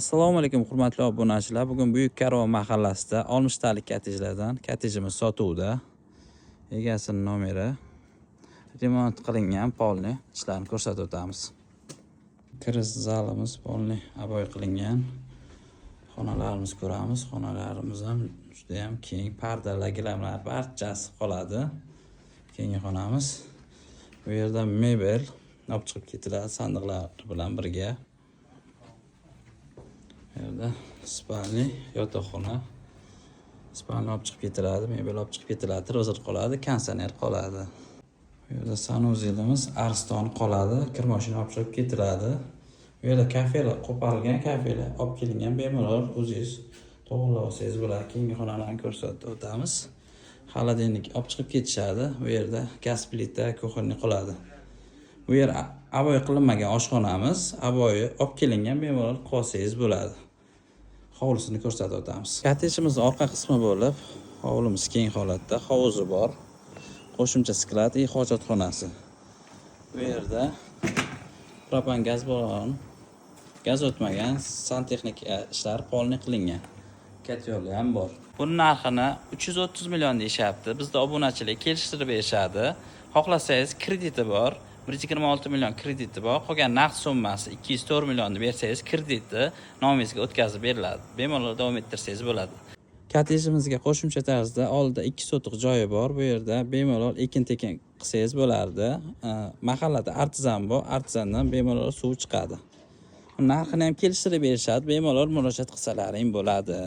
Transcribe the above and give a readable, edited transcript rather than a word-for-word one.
Assalomu alaykum hurmatli obunachilar. Bugun Buyuk Karvon mahallasida 60 talik kottejlardan kottejimiz sotuvda. Egasining nomeri. Remont qilingan polni ishlarini ko'rsatib o'tamiz. Kirish zalimiz polni aboy qilingan. Xonalarimiz ko'ramiz. Xonalarimiz ham juda ham keng, pardalar, gilamlar barchasi qoladi. Keyingi xonamiz. Bu yerda mebel olib chiqib ketiladi sandiqlar bilan birga. Yerda spalni yotoqxona. Spalni olib chiqib ketiladi, mebel olib chiqib ketiladi, televizor qoladi, konditsioner qoladi. Bu yerda sanuzilimiz arston qoladi, kir mashina olib chiqib ketiladi. Bu yerda kafelar, qo'parilgan kafelar olib kelingan bemalol o'zingiz to'g'rilab olsangiz bo'ladi. Keyingi xonalarni ko'rsatib o'tamiz. Xolodilnik olib chiqib ketishadi. Bu yerda gaz plita, kuxonniy qoladi. Bu yer aboy qilinmagan oshxonamiz. Aboyi olib kelingan bemalol qolsangiz bo'ladi. Hovlisini ko'rsatib o'tamiz. Kottejimiz orqa qismi bo'lib, hovlimiz keng holatda, hovuzi bor. Qo'shimcha sklad, hojatxonasi. Bu yerda propan gaz balon, gaz o'tmagan, santexnik ishlar polni qilingan. Katyollar ham bor. Buning narxini 330 million deyapti. Bizda obunachilik kelishtirib berishadi. Xohlasangiz krediti bor. 126 million krediti bor. Qolgan naqd summasi 204 millionni bersangiz kreditni nomingizga o'tkazib beriladi. Bemalol davom ettirsangiz bo'ladi. Kottejimizga qo'shimcha tarzda oldida 2 sotiq joyi bor. Bu yerda bemalol ekin-tekin qilsangiz bo'lardi. Mahallada artizan bor. Artizandan bemalol suv chiqadi. Narxini ham kelishtirib berishadi. Bemalol murojaat qilsalaring bo'ladi.